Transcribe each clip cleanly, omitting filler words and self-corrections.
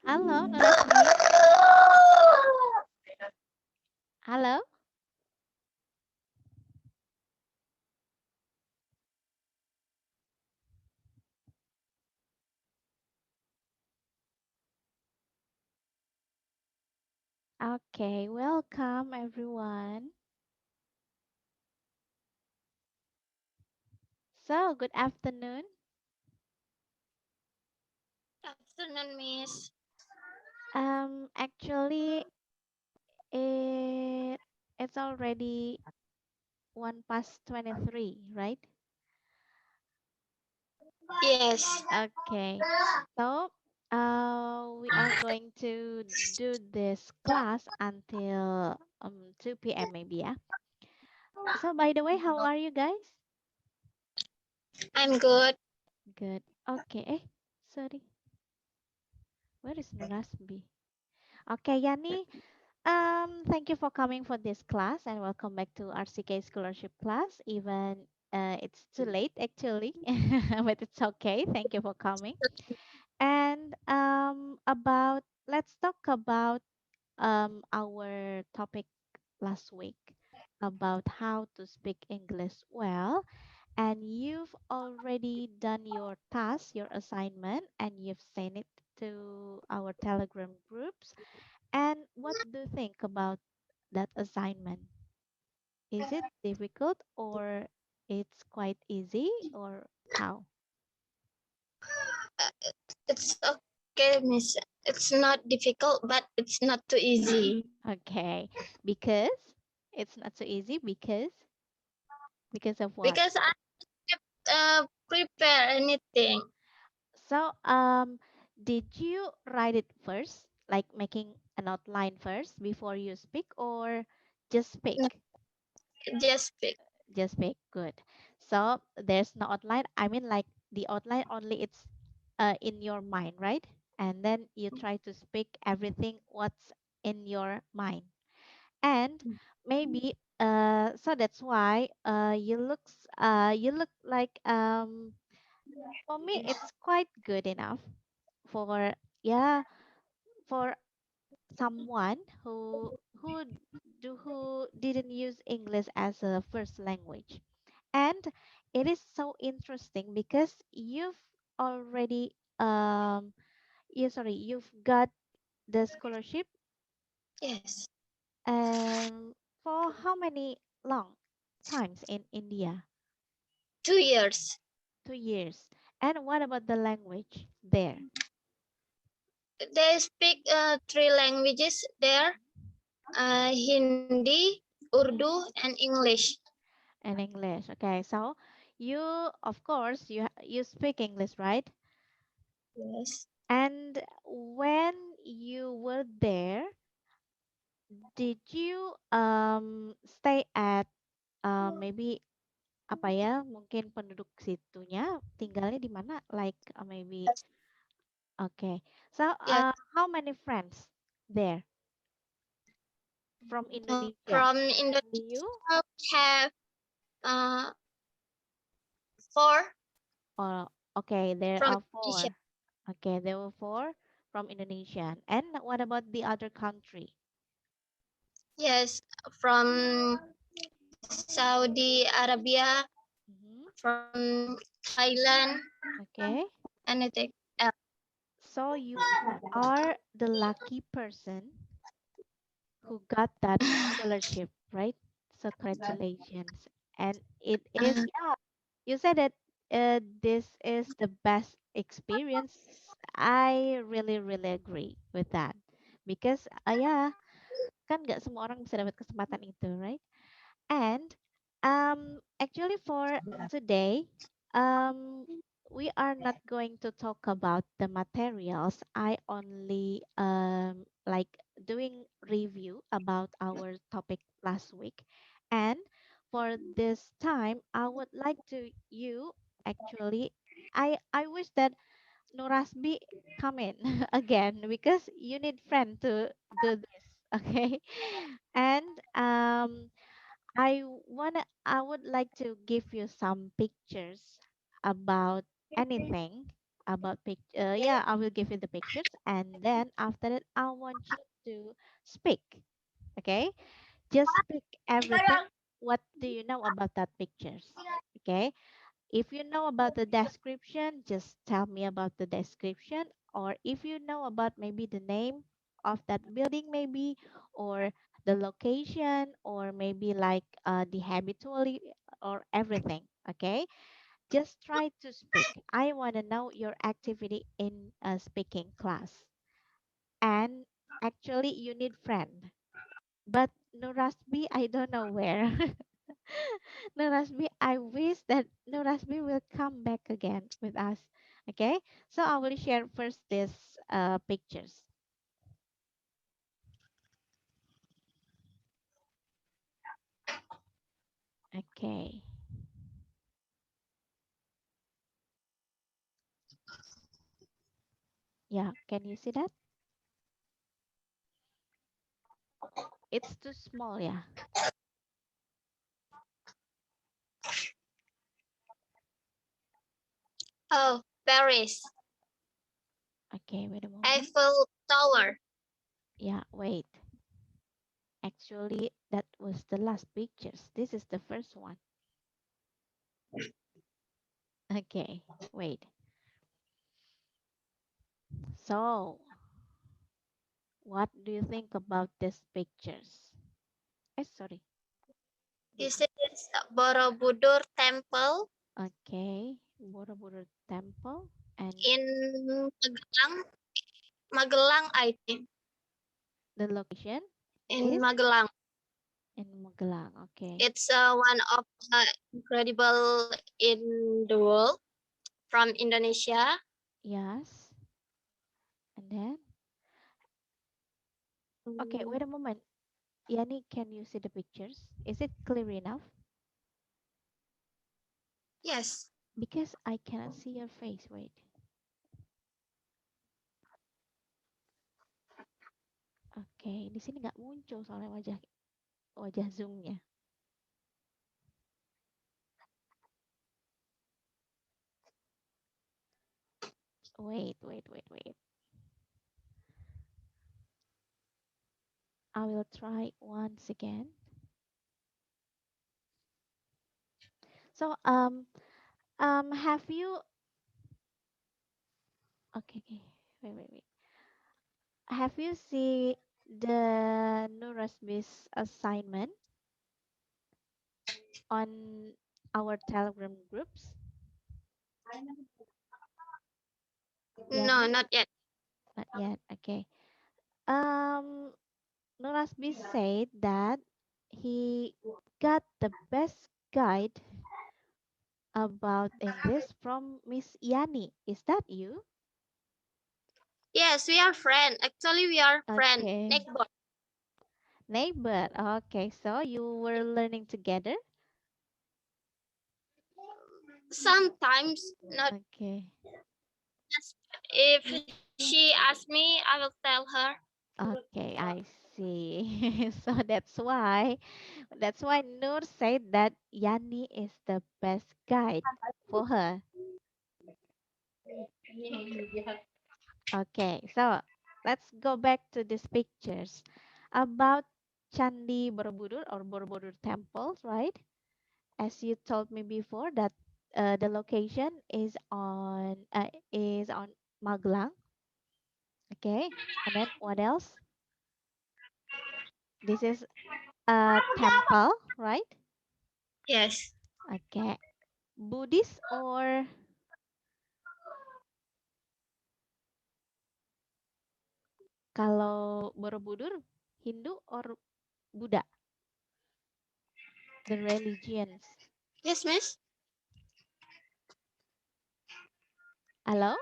Halo, Norasmi. Halo. Okay, welcome everyone. So, good afternoon. Afternoon, Miss. Actually, it it's already 1 past 23, right? Yes. Okay. So, we are going to do this class until 2 p.m. maybe, yeah. So, by the way, how are you guys? I'm good. Good. Okay. Sorry. Where is Nurasbi? Okay, Yani. Thank you for coming for this class and welcome back to RCK Scholarship class. Even it's too late actually, but it's okay. Thank you for coming. And about let's talk about our topic last week about how to speak English well. And you've already done your task, your assignment, and you've sent it to our Telegram groups. And what do you think about that assignment? Is it difficult or it's quite easy or how? Uh, It's okay, Miss. It's not difficult, but it's not too easy. Okay, because it's not so easy because of what? Because I prepare anything. So did you write it first, like making an outline first before you speak, or just No, speak? just speak. Just speak. Good. So there's no outline. I mean, like the outline only it's in your mind, right? And then you try to speak everything what's in your mind. And maybe so that's why you look like for me it's quite good enough for yeah for someone who who didn't use English as a first language. And it is so interesting because you've already you've got the scholarship Yes. for how many long times in India? 2 years. 2 years. And what about the language there? They speak three languages there: Hindi, Urdu, and English. And English. Okay, so you of course you speak English, right? Yes. And when you were there, did you stay at maybe apa ya mungkin penduduk situnya tinggalnya di mana like maybe okay, so Yes. how many friends there from Indonesia? From Only you Indonesia, we have uh, four or okay there from are Indonesia. four. Okay, there were four from Indonesia. And what about the other country? Yes, from Saudi Arabia, Hmm. from Thailand, Okay, anything else. so you are the lucky person who got that scholarship, right? So congratulations. And it is, Uh, yeah, you said that this is the best experience. I really, really agree with that. Because, yeah, kan nggak semua orang bisa dapat kesempatan itu, right? And Actually, for today, um, we are not going to talk about the materials. I only like doing review about our topic last week, and for this time, I would like to you actually. I wish that Nurasbi come in again because you need friend to do this. Okay, and I would like to give you some pictures about anything about yeah, I will give you the pictures, and then after that I want you to speak. Okay, just speak everything. What do you know about that pictures? Okay, if you know about the description, just tell me about the description. Or if you know about maybe the name of that building, maybe, or the location, or maybe like the habitually or everything. Okay, just try to speak. I want to know your activity in a speaking class. And actually, you need friend. But Nurasbi, I don't know where. Nurasbi, I wish that Nurasbi will come back again with us. Okay, so I will share first this pictures. Okay, yeah, can you see that? It's too small, yeah. Oh, Paris. Okay, wait a moment. Eiffel Tower. Yeah, wait. Actually, that was the last pictures. This is the first one. Okay, wait. So, what do you think about these pictures? Sorry. This is Borobudur Temple Okay, Borobudur Temple and in Magelang. Magelang, I think. the location In is Magelang. in Magelang. Okay. It's one of the incredible in the world from Indonesia. Yes. And then, okay, Mm, wait a moment. Yani, can you see the pictures? Is it clear enough? yes. Because I cannot see your face. Wait. Oke, di sini nggak muncul soalnya wajah wajah zoomnya. Wait. I will try once again. So, have you? Okay. Wait. Have you seen the Nurasbis assignment on our Telegram groups? No, Yani, not yet. not yet. Okay. Um, Nurasbis said that he got the best guide about English from Miss Yani. Is that you? Yes, we are friends. Actually, we are friends. Okay. Neighbor. Neighbor. Okay, so you were learning together? Sometimes, not Okay. just if she asks me, I will tell her. Okay, I see. So that's why Nur said that Yani is the best guide for her. Okay, so let's go back to these pictures about Candi Borobudur or Borobudur temples, right? As you told me before that the location is on Magelang. Okay, and then what else? This is a temple, right? Yes. Okay, Buddhist or kalau Borobudur Hindu or Buddha? the religions. Yes, Miss. Halo?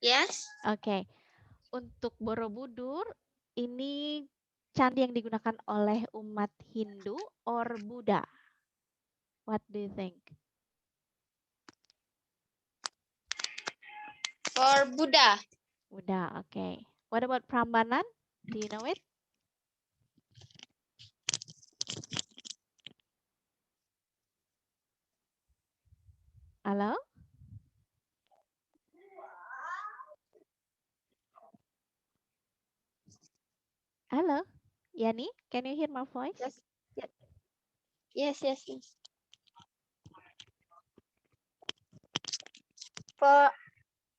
Yes. Oke. Untuk Borobudur, ini candi yang digunakan oleh umat Hindu or Buddha? What do you think? For Buddha. Buddha, okay. What about Prambanan? Do you know it? Halo? Halo? Yani, can you hear my voice? Yes. Yes. Yes. Yes.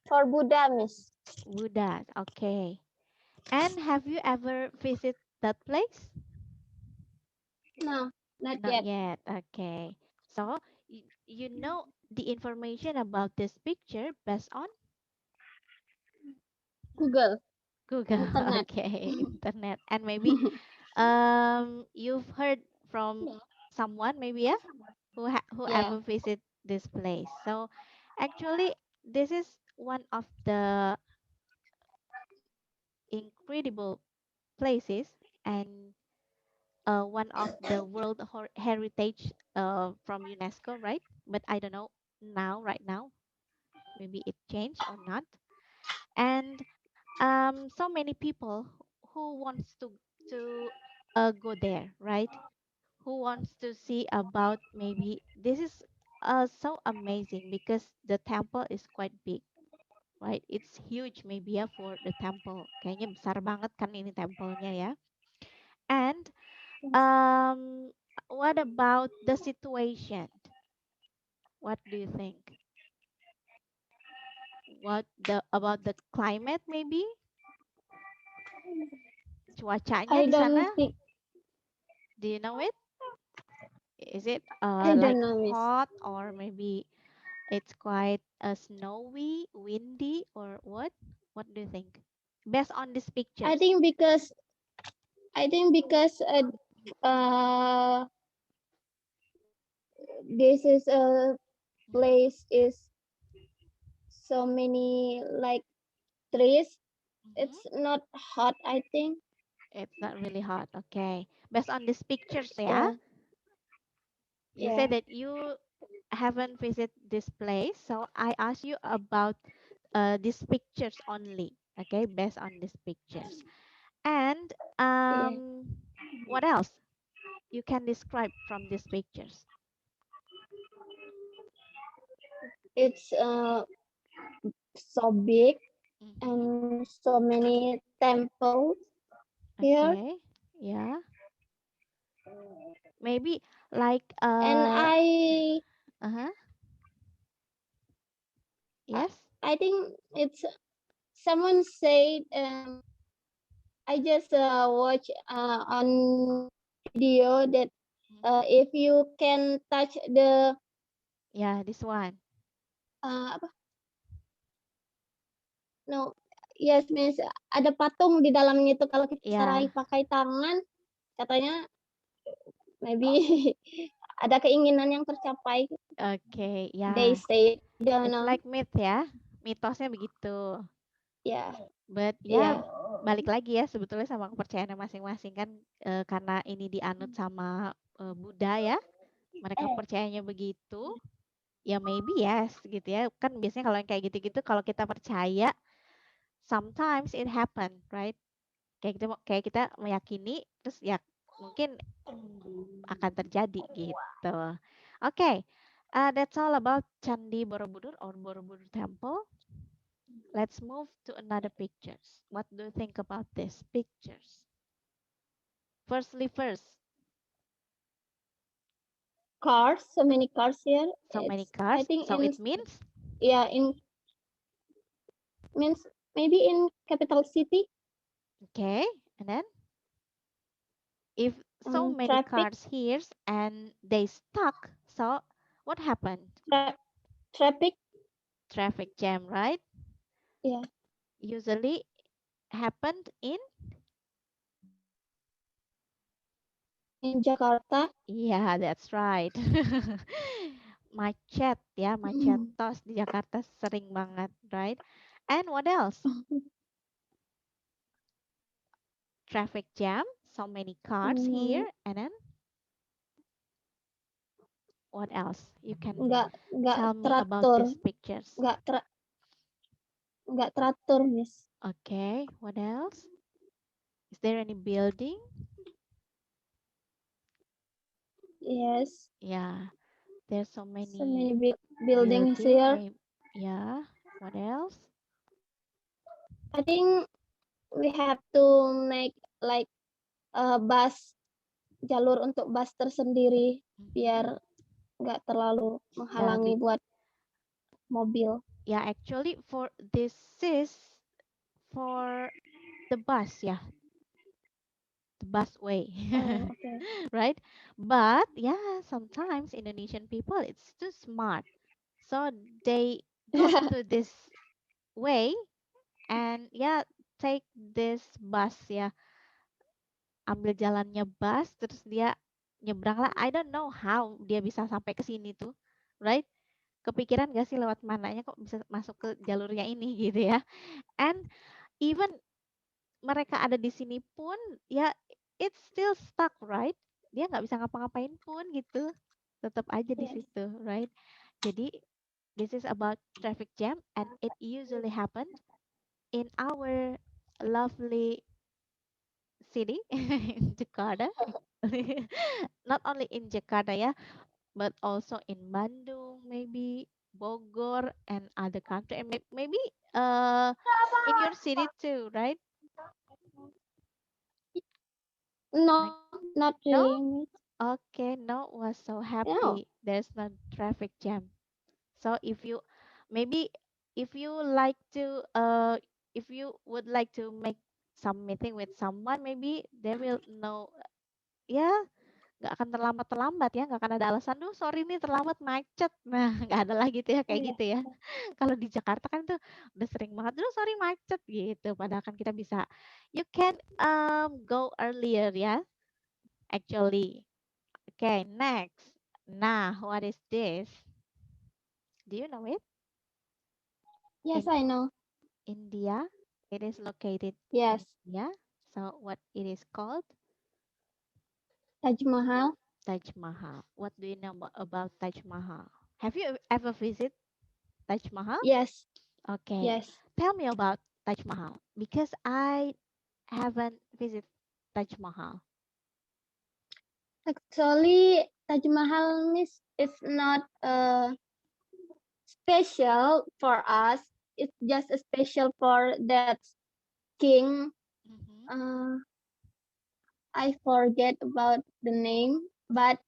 For Buddha, Miss. Buddha, okay. And have you ever visited that place? No, not Not yet. yet, okay. So, you know the information about this picture based on Google. Google, Internet. okay, internet. And maybe you've heard from someone maybe yeah who Yeah. ever visit this place. So actually this is one of the incredible places and one of the World Heritage from UNESCO, right? But I don't know now, right now, maybe it changed or not. And so many people who wants to go there, right? Who wants to see about maybe this is so amazing because the temple is quite big, right? It's huge maybe ya for the temple. Kayaknya besar banget kan ini tempelnya ya. And um, what about the situation? What do you think? What the about the climate maybe? Cuacanya I di sana, don't think. do you know it? Is it I like don't know, Miss. hot or maybe it's quite snowy, windy, or what? What do you think? Based on these I pictures. think because uh this is a Mhm, place is so many like trees. mhm. It's not hot, I think. It's not really hot. Okay. Based on these pictures, yeah. Yeah. You say Yeah. that you haven't visited this place, so I ask you about these pictures only. Okay, based on these pictures. And Yeah. what else you can describe from these pictures? It's so big Mm-hmm. and so many temples here. Okay. Yeah. Maybe like And uh-huh. I Yes. I think it's someone said I just watch on video that Mhm. if you can touch the Yeah, this one. apa no yes miss ada patung di dalamnya itu kalau kita Yeah. raih pakai tangan katanya maybe ada keinginan yang tercapai. Okay, They yeah. say don't It's know. like myth ya. Mitosnya begitu. Yeah. But ya Yeah. balik lagi ya sebetulnya sama kepercayaannya masing-masing kan karena ini dianut sama Buddha ya. Mereka percayanya begitu. Ya maybe yes gitu ya. Kan biasanya kalau yang kayak gitu-gitu kalau kita percaya sometimes it happen, right? Kayak kita meyakini terus ya mungkin akan terjadi gitu. Oke, that's all about Candi Borobudur or Borobudur Temple. Let's move to another pictures. What do you think about these pictures? Firstly, first, Cars, so many cars here. so many It's I cars. think So in it means yeah in means maybe in capital city okay. And then if so many traffic cars here and they stuck, so what happened? tra- traffic Traffic jam, right? yeah Usually happened in in Jakarta. Yeah, that's right. Macet ya, macetos di Jakarta sering banget, right? And what else? Traffic jam, so many cars here, Hmm, and then what else? You can nggak tell me about teratur, these pictures. nggak ter, nggak teratur, Miss. Okay, what else? Is there any building? Yes, Yeah, there's so so many many buildings building. here. Maybe, yeah. What else? I think we have to make like bus jalur untuk bus tersendiri biar nggak terlalu Yeah, menghalangi buat mobil. yeah. Actually, for this is for the bus, yeah, the busway, Oh, okay. right? But yeah, sometimes Indonesian people it's too smart, so they go to this way and yeah, take this bus ya, ambil jalannya bus terus dia nyebrang lah. I don't know how dia bisa sampai ke sini tuh, right? Kepikiran gak sih lewat mananya kok bisa masuk ke jalurnya ini gitu ya? And even mereka ada di sini pun ya it's still stuck, right? Dia nggak bisa ngapa-ngapain pun gitu, tetap aja di Yes. situ, right? Jadi this is about traffic jam and it usually happen in our lovely city in Jakarta. Not only in Jakarta ya, but also in Bandung, maybe Bogor and other country, and maybe in your city too, right? Like No, not no, really. okay, no, was so No. happy. There's no traffic jam. So maybe if you like to if you would like to make some meeting with someone, maybe they will know. Ya, nggak akan terlambat ya, nggak akan ada alasan, "Duh sorry nih terlambat macet." Nah, nggak ada lagi tuh ya Oh kayak ya. gitu ya. Kalau di Jakarta kan tuh udah sering banget, "Duh sorry macet," gitu. Padahal kan kita bisa, you can go earlier ya, actually. Okay, next. Nah, what is this? Do you know it? Yes, In I know. India, it is located in Yes, India. So what it is called? Taj Mahal. Taj Mahal. What do you know about Taj Mahal? Have you ever visited Taj Mahal? Yes, Okay, yes. tell me about Taj Mahal because I haven't visited Taj Mahal. Actually, Taj Mahal is not special for us. It's just a special for that king. Mm-hmm. Uh, I forget about the name, but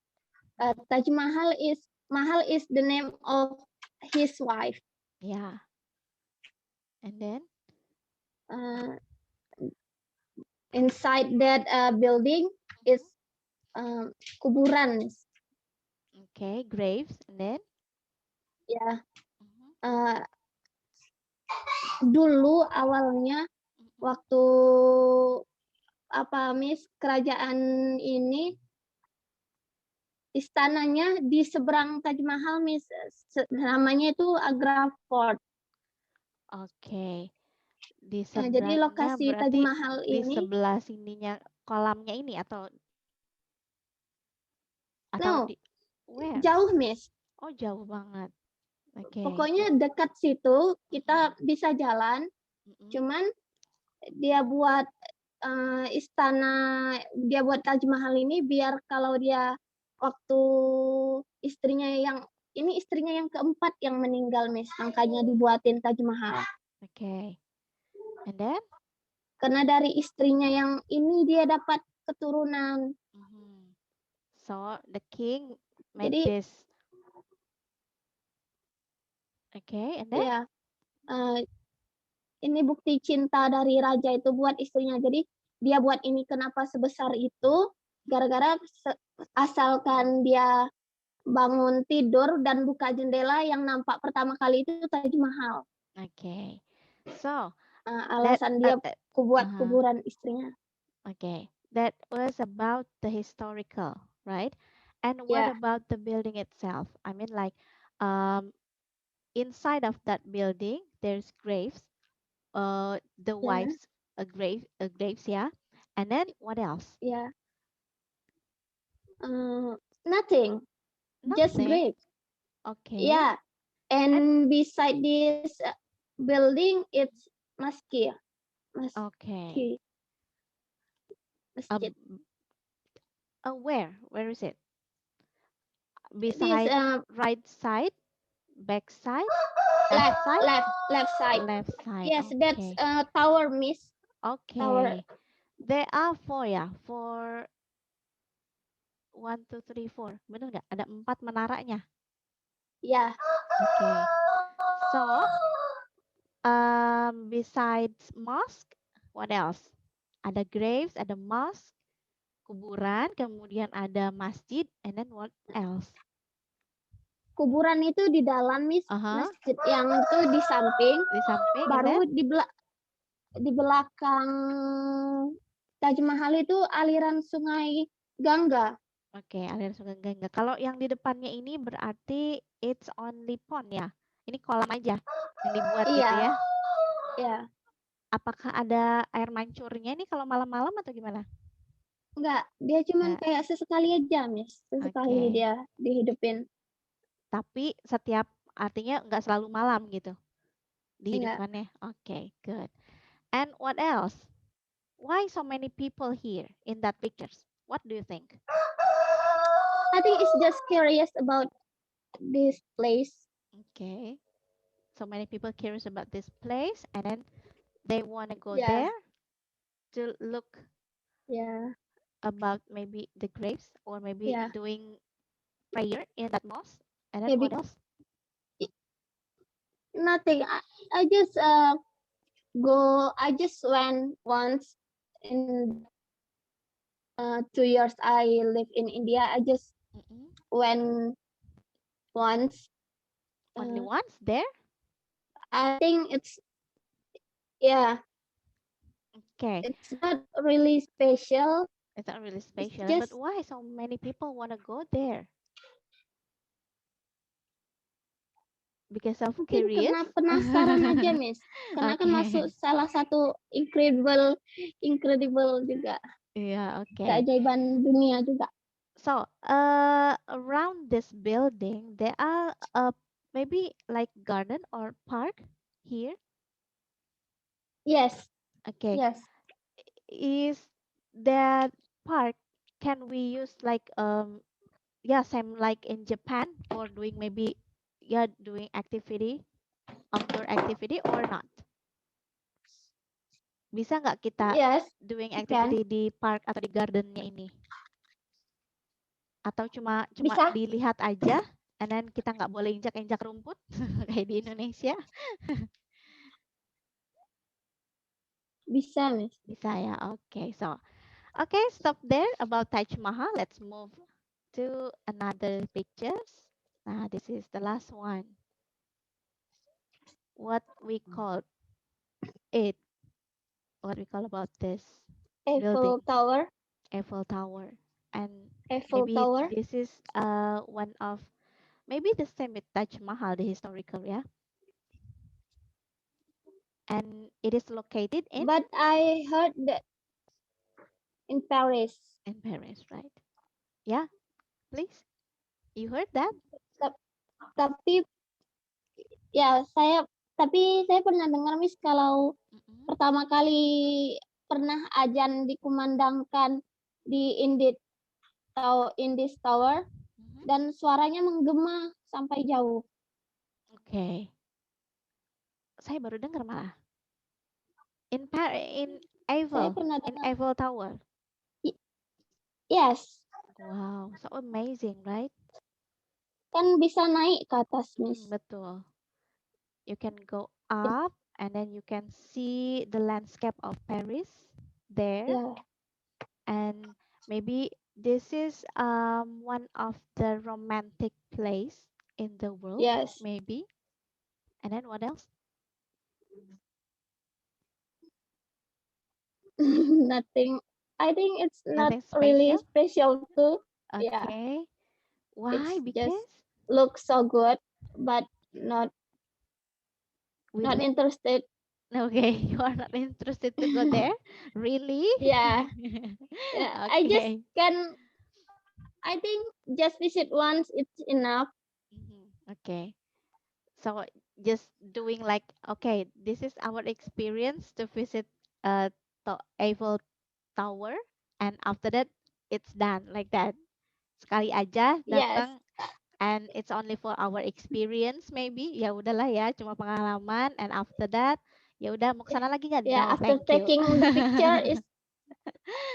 Taj Mahal is the name of his wife. Yeah, and then Uh, Inside that building is um, kuburan. okay, graves, and then Ya, Mhm, uh, dulu awalnya mhm. waktu apa kerajaan ini istananya di seberang Taj Mahal namanya itu Agra Fort. Oke, di Jadi seberangnya lokasi Taj berarti Mahal di ini sebelah sininya kolamnya ini atau no di where? jauh Oh jauh banget. Oke. pokoknya dekat situ Mhm, kita bisa jalan, mhm. cuman dia buat istana, dia buat Taj Mahal ini biar kalau dia waktu istrinya yang ini istrinya yang keempat yang meninggal makanya dibuatin Taj Mahal. Oke, and then Karena dari istrinya yang ini dia dapat keturunan. mhm. So the king made Jadi this. Okay, and then ya ini bukti cinta dari raja itu buat istrinya. Jadi dia buat ini kenapa sebesar itu? Gara-gara asalkan dia bangun tidur dan buka jendela yang nampak pertama kali itu Taj Mahal. okay. So that Alasan dia buat uh-huh. kuburan istrinya. Okay. That was about the historical, right? And what Yeah, about the building itself? I mean, like, um, inside of that building, there's graves. The yeah, wives, graves, yeah. And then what else? yeah. Nothing, just Nothing. grapes. Okay. Yeah, And and beside this building, it's masjid, okay. masjid, Uh, masjid. where? Where is it? This Beside, right side, back side, left, left side, left side. left side. Yes, that's Okay. tower, Miss. Tower. Okay. There are four ya, four, one, two, three, four. Bener nggak? Ada 4 menaranya. Yeah. Oke. So, besides mosque, what else? Ada graves, ada mosque, kuburan, kemudian ada masjid, and then what else? Kuburan itu di dalam, Miss. Aha, Masjid yang itu di samping. di samping, and then? Baru di belakang Taj Mahal itu aliran sungai Gangga. Oke, aliran sungai Gangga. Kalau yang di depannya ini berarti it's only pond ya? Ini kolam aja yang dibuat gitu Iya, ya? ya. Apakah ada air mancurnya nih kalau malam-malam atau gimana? Enggak, dia cuman Nggak. kayak sesekali aja, Miss. Sesekali Oke. dia dihidupin. Tapi setiap artinya nggak selalu malam gitu Enggak. dihidupkannya. Oke, good. And what else? Why so many people here in that pictures? What do you think? I think it's just curious about this place. Okay. So many people curious about this place and then they want to go Yeah, there to look yeah, about maybe the graves or maybe yeah. doing prayer in that mosque. And then what Maybe else? nothing. I just go. I just went once in that 2 years I live in India. I just Mm-mm. went once. Only Uh, once there? I think yeah, Okay. it's not really special. It's not really It's special, but just why so many people want to go there? Because of mungkin curious? karena penasaran aja, Miss. Karena kan masuk Okay. salah satu incredible juga, Yeah, okay. keajaiban dunia juga. So, around this building, there are maybe like garden or park here. Yes, Okay. yes. Is that park can we use like yeah, same like in Japan for doing maybe yeah, doing activity, outdoor activity or not? Bisa nggak kita Yes, doing you can. activity di park atau di gardennya ini? Atau cuma cuma Bisa, dilihat aja, and then kita nggak boleh injak-injak rumput kayak di Indonesia? bisa, Miss. Bisa ya, oke. So, okay, stop there about Taj Mahal. Let's move to another pictures. Nah, this is the last one. What we call it, what we call about this building, Eiffel Tower, Eiffel Tower. And Eiffel maybe Tower. this is one of, maybe the same with Taj Mahal, the historical, yeah? And it is located But I heard that in Paris. in Paris, right? Yeah, please. You heard that? Tapi ya tapi saya pernah dengar, Miss, kalau Mm-mm. pertama kali pernah azan dikumandangkan di Indis Tower Mhm. dan suaranya menggema sampai jauh. Oke, saya baru dengar malah. In Saya Eiffel, pernah in dengar. Eiffel Tower. Yes, Wow, so amazing, right? kan bisa naik ke atas, Miss. Betul. You can go up and then you can see the landscape of Paris there. Ya, And maybe this is one of the romantic place in the world, yes. maybe. And then what else? Nothing. I think it's not Nothing really special? special too. Yeah, Okay. it's Why? just Because looks so good, but not with not what? interested. Okay, you are not interested to go there? Really? Yeah, yeah. I just Okay. can. I think just visit once it's enough. Okay. So just doing like, okay, this is our experience to visit Eiffel Tower, and after that it's done like that. Sekali aja Yes. datang, and it's only for our experience maybe. Ya udahlah ya, cuma pengalaman, and after that ya udah mau ke sana lagi nggak? Yeah. No, thank you.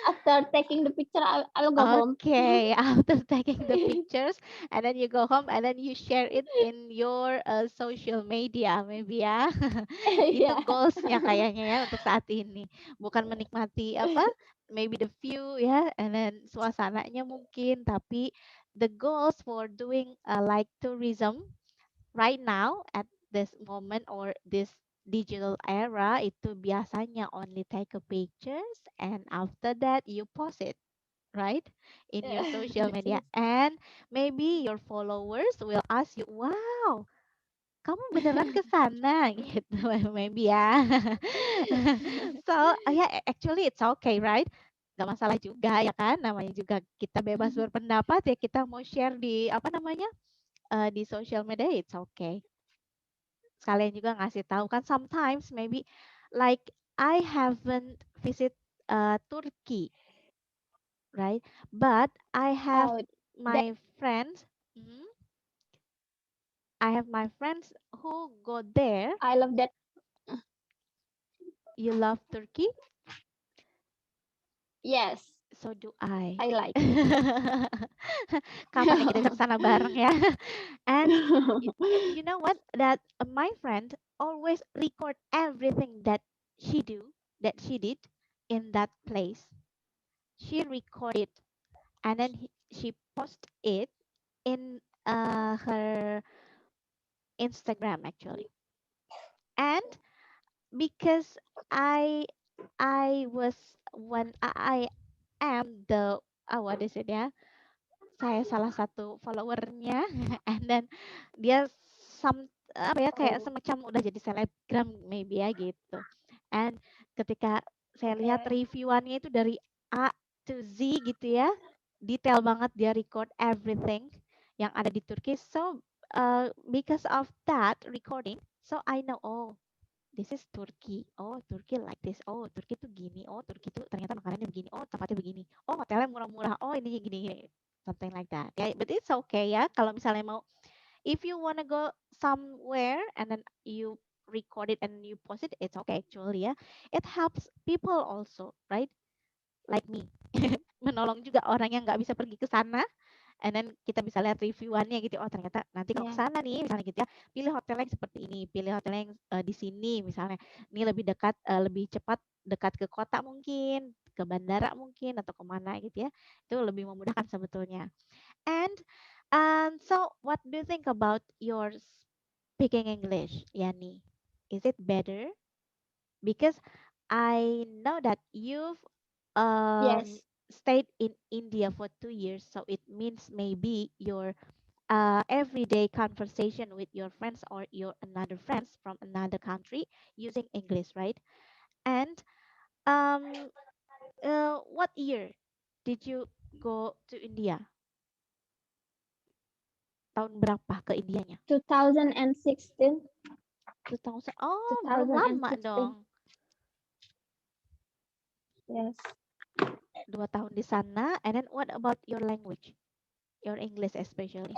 After taking the picture, I'll go home. Okay, after taking the pictures, and then you go home, and then you share it in your social media, maybe ya. Itu Yeah. goalsnya kayaknya ya untuk saat ini. Bukan menikmati apa, maybe the view ya, and then suasananya mungkin, tapi the goals for doing like tourism right now at this moment or this digital era itu biasanya only take a pictures, and after that you post it, right, in your social media, Yes. and maybe your followers will ask you, wow, kamu beneran ke sana gitu. Maybe ya. So yeah, actually it's okay, right? Gak masalah juga ya kan, namanya juga kita bebas berpendapat ya, kita mau share di apa namanya, di social media, it's okay. Sekalian juga ngasih tahu kan, sometimes maybe like I haven't visit Turkey, right? But I have Oh, that my friends. Mhm. I have my friends who go there. I love that. You love Turkey? Yes, So do I. I like. Kapan nih kita bisa ke sana bareng ya? And you know what? That my friend always record everything that she did in that place. She recorded, and then she post it in her Instagram actually. And because I I was when I am the what is it ya? Saya salah satu followernya, and then dia some apa ya, kayak Oh, semacam udah jadi selebgram maybe ya gitu. And ketika saya lihat okay. reviewannya itu dari A to Z gitu ya, detail banget, dia record everything yang ada di Turki. So because of that recording, so I know, oh, this is Turkey. Oh, Turkey like this. Oh, Turkey tuh gini. Oh, Turkey tuh ternyata makanannya begini. Oh, tempatnya begini. Oh, hotelnya murah-murah. Oh, ini gini gini. Something like that. Yeah, but it's okay ya. Kalau misalnya mau, if you wanna go somewhere and then you record it and you post it, it's okay actually ya. It helps people also, right? Like me. Menolong juga orang yang nggak bisa pergi ke sana, and then kita bisa lihat reviewannya gitu, oh ternyata nanti kalau ke Yeah. sana nih misalnya gitu ya, pilih hotel yang seperti ini, pilih hotel yang di sini misalnya, ini lebih dekat, lebih cepat, dekat ke kota mungkin, ke bandara mungkin, atau kemana gitu ya, itu lebih memudahkan sebetulnya. And so what do you think about your speaking English, Yani? Is it better? Because I know that you've um, Yes. stayed in India for 2 years, so it means maybe your everyday conversation with your friends or your another friends from another country using English, right? And um, what year did you go to India? Tahun berapa ke Indianya? 2016. 2000. Oh, belum lama 2016. dong. Yes. 2 tahun di sana. And then what about your language? Your English especially.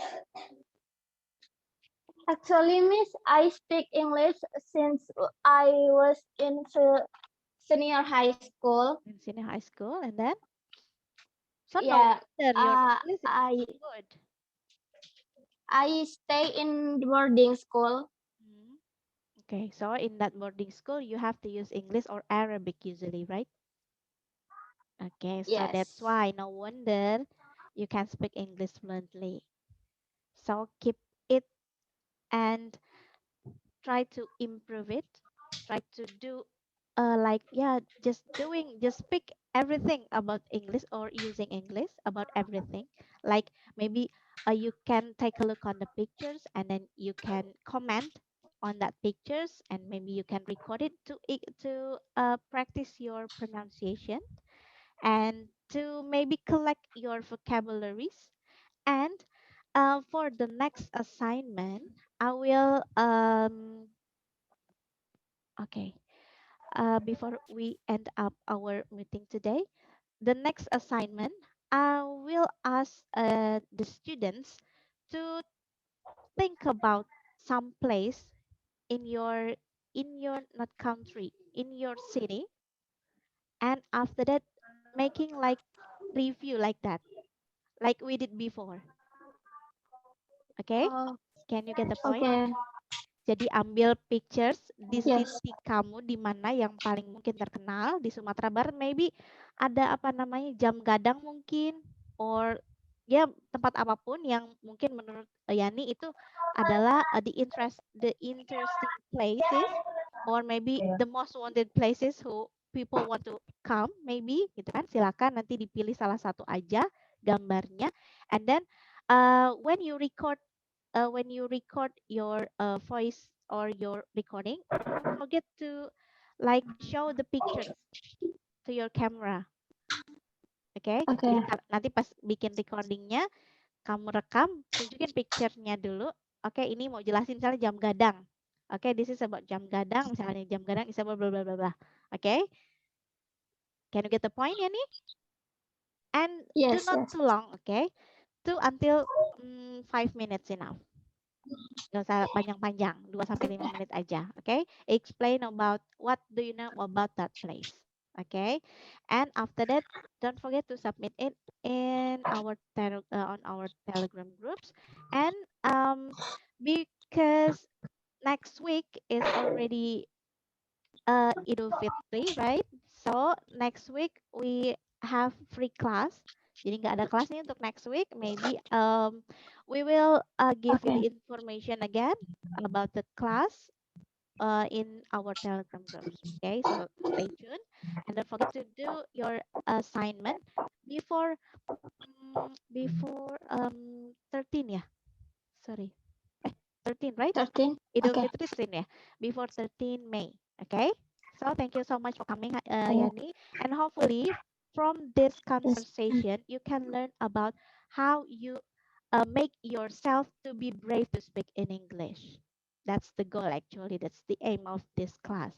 Actually, Miss, I speak English since I was in senior high school. In senior high school, and then so no Yeah. wonder your English is I good. I stay in boarding school. Hmm. Okay, so in that boarding school, you have to use English or Arabic usually, right? Okay, so that's Yes. why no wonder you can speak English fluently. So keep it and try to improve it. Try to do like yeah, just speak everything about English or using English about everything. Like maybe you can take a look on the pictures and then you can comment on that pictures, and maybe you can record it to practice your pronunciation, and to maybe collect your vocabularies. And for the next assignment, I will okay, before we end up our meeting today, the next assignment, I will ask the students to think about some place in your not country, in your city, and after that, making like review like that, like we did before. Okay, Oh, can you get the point? okay. Jadi ambil pictures di Yes. city kamu di mana yang paling mungkin terkenal di Sumatera Barat. Maybe ada apa namanya jam gadang mungkin, or ya tempat apapun yang mungkin menurut Yani itu adalah the interesting places, or maybe the most wanted places who people want to come, maybe gitu kan. Silakan nanti dipilih salah satu aja gambarnya, and then when you record your voice or your recording, don't forget to like show the pictures to your camera. Oke, Okay. jadi nanti pas bikin recordingnya, kamu rekam, tunjukin picture-nya dulu. Oke, ini mau jelasin misalnya jam gadang. Oke, this is about jam gadang, misalnya jam gadang is about bla bla bla bla. Oke, can you get the point ya nih? And do Yes, not yes. too long, okay? 2 until 5 minutes enough. Nggak usah panjang-panjang, 2 sampai 5 menit aja, okay? Explain about what do you know about that place, okay? And after that, don't forget to submit it in on our Telegram groups. And because next week is already Idul Fitri, right? So next week we have free class. Jadi nggak ada kelas nih untuk next week. Maybe we will give you Okay. the information again about the class in our Telegram groups. Okay, so stay tuned and don't forget to do your assignment before before 13 ya. Sorry, 13 right? 13. Idul Okay. Fitri 13 ya, before 13 May. Okay, so thank you so much for coming, Oh, Yani, and hopefully from this yes. conversation you can learn about how you make yourself to be brave to speak in English. That's the goal actually. That's the aim of this class,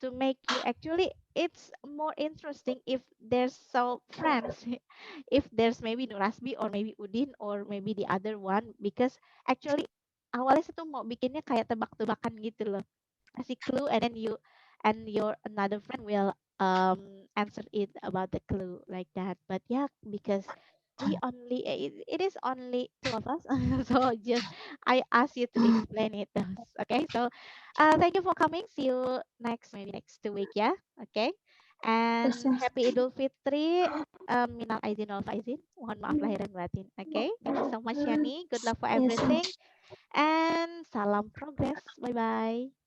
to make you actually it's more interesting if there's so friends if there's maybe Nurasbi or maybe Udin or maybe the other one, because actually awalnya saya tuh mau bikinnya kayak tebak-tebakan gitu loh, kasih clue and then your another friend will answer it about the clue like that. But yeah, because it is only two of us, so just I ask you to explain it to us. Okay, so thank you for coming. See you maybe next 2 week, yeah. Okay, Yes, and yes. happy Idul Fitri. Minal aizin wal faizin. Mohon maaf lahir dan batin. Okay, thank you so much, Yani. Good luck for Yes, everything, yes. and salam progress. Bye bye.